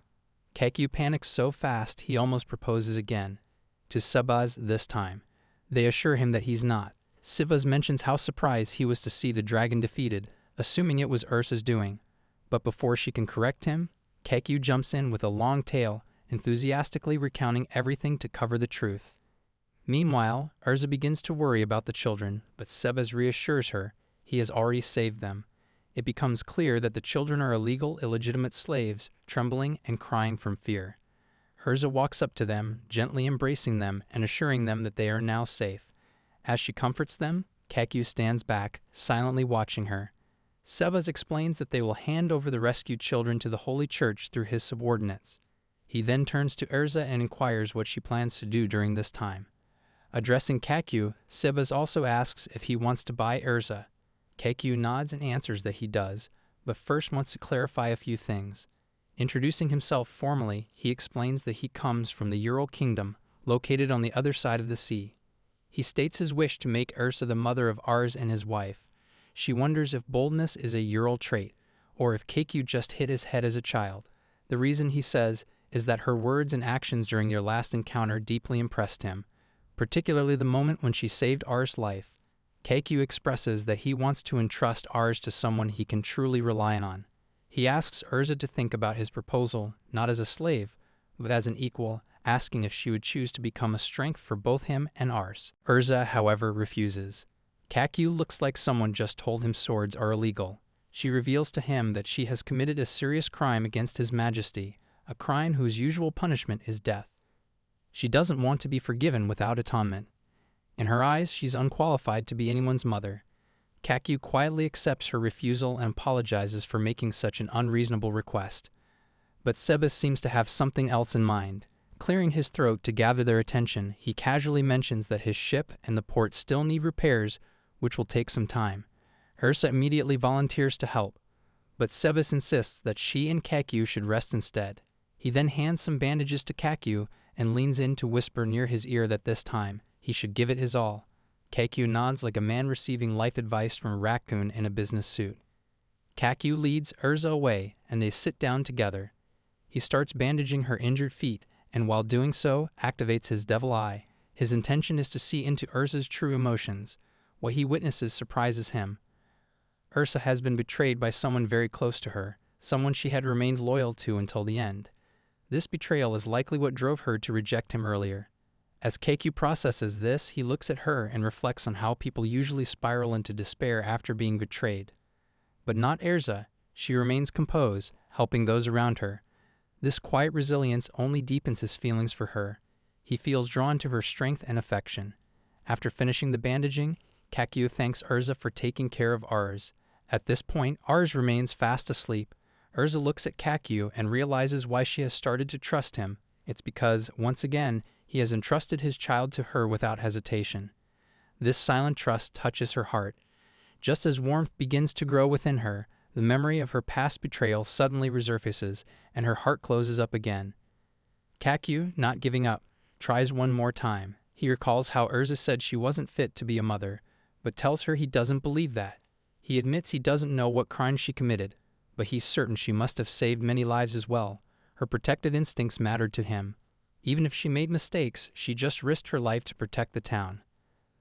Kakyu panics so fast he almost proposes again, to Sebas this time. They assure him that he's not. Sebas mentions how surprised he was to see the dragon defeated, assuming it was Ursa's doing. But before she can correct him, Kakyu jumps in with a long tail, enthusiastically recounting everything to cover the truth. Meanwhile, Erza begins to worry about the children, but Sebas reassures her he has already saved them. It becomes clear that the children are illegal, illegitimate slaves, trembling and crying from fear. Erza walks up to them, gently embracing them and assuring them that they are now safe. As she comforts them, Kakyu stands back, silently watching her. Sebas explains that they will hand over the rescued children to the Holy Church through his subordinates. He then turns to Erza and inquires what she plans to do during this time. Addressing Kakyu, Sebas also asks if he wants to buy Erza. Kakyu nods and answers that he does, but first wants to clarify a few things. Introducing himself formally, he explains that he comes from the Ural Kingdom, located on the other side of the sea. He states his wish to make Erza the mother of Ars and his wife. She wonders if boldness is a Ural trait, or if Kakyu just hit his head as a child. The reason, he says, is that her words and actions during their last encounter deeply impressed him, particularly the moment when she saved Ars' life. Kakyu expresses that he wants to entrust Ars to someone he can truly rely on. He asks Erza to think about his proposal, not as a slave, but as an equal, asking if she would choose to become a strength for both him and Ars. Erza, however, refuses. Kakyu looks like someone just told him swords are illegal. She reveals to him that she has committed a serious crime against His Majesty, a crime whose usual punishment is death. She doesn't want to be forgiven without atonement. In her eyes, she's unqualified to be anyone's mother. Kakyu quietly accepts her refusal and apologizes for making such an unreasonable request. But Sebas seems to have something else in mind. Clearing his throat to gather their attention, he casually mentions that his ship and the port still need repairs, which will take some time. Erza immediately volunteers to help, but Sebas insists that she and Kakyu should rest instead. He then hands some bandages to Kakyu and leans in to whisper near his ear that this time he should give it his all. Kakyu nods like a man receiving life advice from a raccoon in a business suit. Kakyu leads Erza away, and they sit down together. He starts bandaging her injured feet, and while doing so, activates his devil eye. His intention is to see into Erza's true emotions. What he witnesses surprises him. Erza has been betrayed by someone very close to her, someone she had remained loyal to until the end. This betrayal is likely what drove her to reject him earlier. As Kakyu processes this, he looks at her and reflects on how people usually spiral into despair after being betrayed. But not Erza. She remains composed, helping those around her. This quiet resilience only deepens his feelings for her. He feels drawn to her strength and affection. After finishing the bandaging, Kakyu thanks Erza for taking care of Ars. At this point, Ars remains fast asleep. Erza looks at Kakyu and realizes why she has started to trust him. It's because, once again, he has entrusted his child to her without hesitation. This silent trust touches her heart. Just as warmth begins to grow within her, the memory of her past betrayal suddenly resurfaces, and her heart closes up again. Kakyu, not giving up, tries one more time. He recalls how Erza said she wasn't fit to be a mother, but tells her he doesn't believe that. He admits he doesn't know what crime she committed, but he's certain she must have saved many lives as well. Her protective instincts mattered to him. Even if she made mistakes, she just risked her life to protect the town.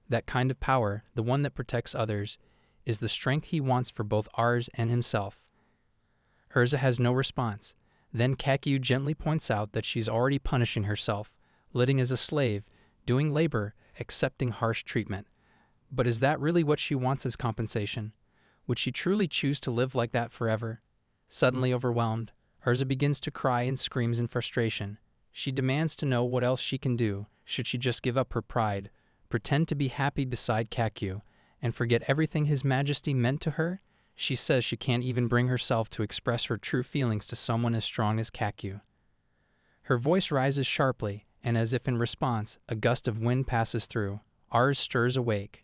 That kind of power, the one that protects others, is the strength he wants for both Ars and himself. Urza has no response. Then Kakyu gently points out that she's already punishing herself, living as a slave, doing labor, accepting harsh treatment. But is that really what she wants as compensation? Would she truly choose to live like that forever? Suddenly overwhelmed, Urza begins to cry and screams in frustration. She demands to know what else she can do. Should she just give up her pride, pretend to be happy beside Kakyu, and forget everything His Majesty meant to her? She says she can't even bring herself to express her true feelings to someone as strong as Kakyu. Her voice rises sharply, and as if in response, a gust of wind passes through. Ars stirs awake.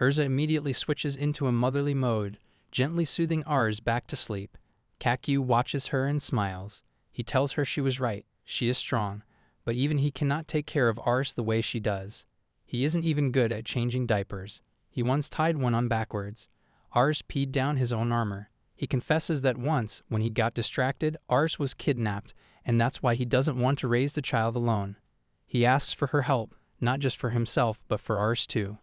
Urza immediately switches into a motherly mode, gently soothing Ars back to sleep. Kakyu watches her and smiles. He tells her she was right, she is strong, but even he cannot take care of Ars the way she does. He isn't even good at changing diapers. He once tied one on backwards. Ars peed down his own armor. He confesses that once, when he got distracted, Ars was kidnapped, and that's why he doesn't want to raise the child alone. He asks for her help, not just for himself, but for Ars too.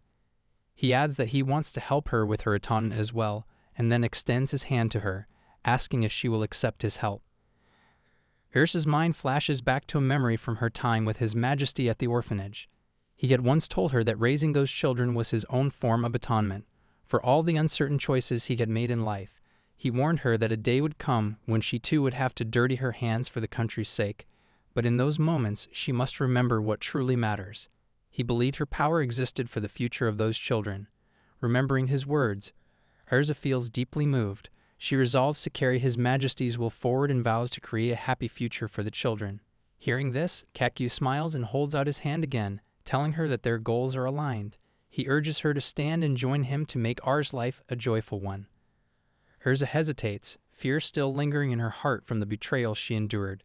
He adds that he wants to help her with her atonement as well, and then extends his hand to her, asking if she will accept his help. Ursa's mind flashes back to a memory from her time with His Majesty at the orphanage. He had once told her that raising those children was his own form of atonement. For all the uncertain choices he had made in life, he warned her that a day would come when she too would have to dirty her hands for the country's sake. But in those moments, she must remember what truly matters. He believed her power existed for the future of those children. Remembering his words, Urza feels deeply moved. She resolves to carry His Majesty's will forward and vows to create a happy future for the children. Hearing this, Kakyu smiles and holds out his hand again, telling her that their goals are aligned. He urges her to stand and join him to make Ars' life a joyful one. Urza hesitates, fear still lingering in her heart from the betrayal she endured.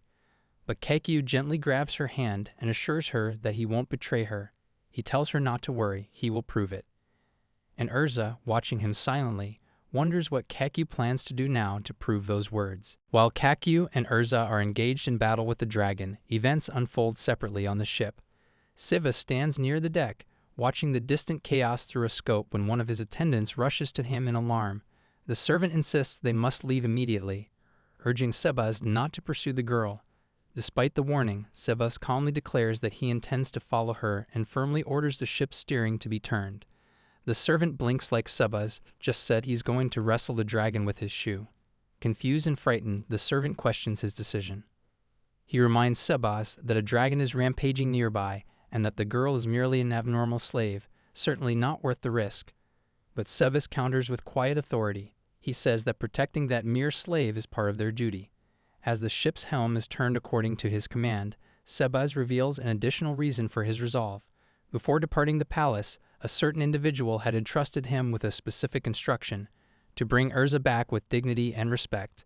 But Kakyu gently grabs her hand and assures her that he won't betray her. He tells her not to worry, he will prove it. And Urza, watching him silently, wonders what Kakyu plans to do now to prove those words. While Kakyu and Urza are engaged in battle with the dragon, events unfold separately on the ship. Siva stands near the deck, watching the distant chaos through a scope when one of his attendants rushes to him in alarm. The servant insists they must leave immediately, urging Sebas not to pursue the girl. Despite the warning, Sebas calmly declares that he intends to follow her and firmly orders the ship's steering to be turned. The servant blinks like Sebas just said he's going to wrestle the dragon with his shoe. Confused and frightened, the servant questions his decision. He reminds Sebas that a dragon is rampaging nearby, and that the girl is merely an abnormal slave, certainly not worth the risk. But Sebas counters with quiet authority. He says that protecting that mere slave is part of their duty. As the ship's helm is turned according to his command, Sebas reveals an additional reason for his resolve. Before departing the palace, a certain individual had entrusted him with a specific instruction, to bring Urza back with dignity and respect.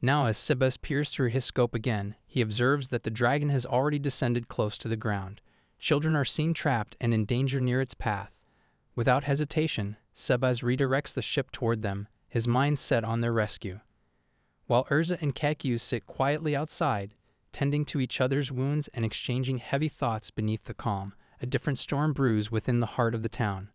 Now as Sebas peers through his scope again, he observes that the dragon has already descended close to the ground. Children are seen trapped and in danger near its path. Without hesitation, Sebas redirects the ship toward them, his mind set on their rescue. While Urza and Kakyu sit quietly outside, tending to each other's wounds and exchanging heavy thoughts beneath the calm, a different storm brews within the heart of the town.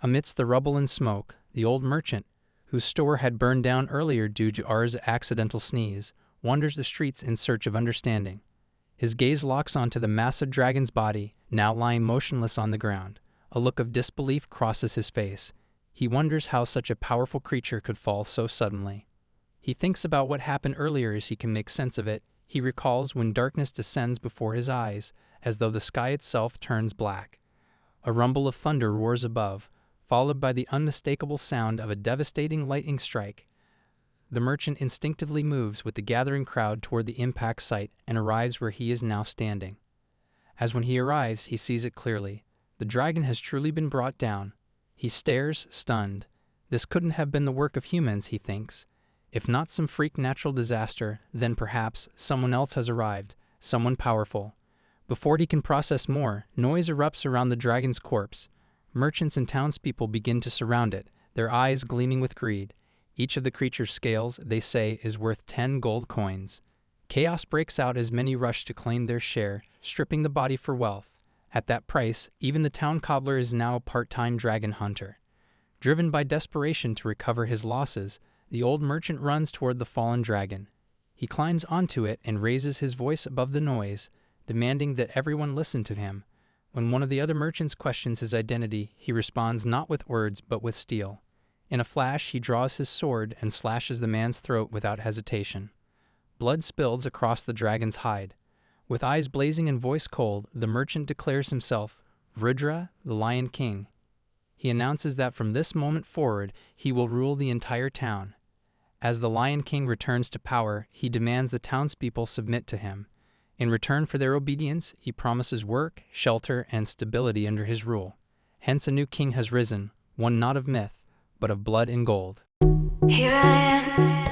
Amidst the rubble and smoke, the old merchant, whose store had burned down earlier due to Arza's accidental sneeze, wanders the streets in search of understanding. His gaze locks onto the massive dragon's body, now lying motionless on the ground. A look of disbelief crosses his face. He wonders how such a powerful creature could fall so suddenly. He thinks about what happened earlier as he can make sense of it. He recalls when darkness descends before his eyes, as though the sky itself turns black. A rumble of thunder roars above, followed by the unmistakable sound of a devastating lightning strike. The merchant instinctively moves with the gathering crowd toward the impact site and arrives where he is now standing. As when he arrives, he sees it clearly. The dragon has truly been brought down. He stares, stunned. This couldn't have been the work of humans, he thinks. If not some freak natural disaster, then perhaps someone else has arrived, someone powerful. Before he can process more, noise erupts around the dragon's corpse. Merchants and townspeople begin to surround it, their eyes gleaming with greed. Each of the creature's scales, they say, is worth 10 gold coins. Chaos breaks out as many rush to claim their share, stripping the body for wealth. At that price, even the town cobbler is now a part-time dragon hunter. Driven by desperation to recover his losses, the old merchant runs toward the fallen dragon. He climbs onto it and raises his voice above the noise, demanding that everyone listen to him. When one of the other merchants questions his identity, he responds not with words but with steel. In a flash, he draws his sword and slashes the man's throat without hesitation. Blood spills across the dragon's hide. With eyes blazing and voice cold, the merchant declares himself Rudra, the Lion King. He announces that from this moment forward, he will rule the entire town. As the Lion King returns to power, he demands the townspeople submit to him. In return for their obedience, he promises work, shelter, and stability under his rule. Hence a new king has risen, one not of myth, but of blood and gold. Here I am.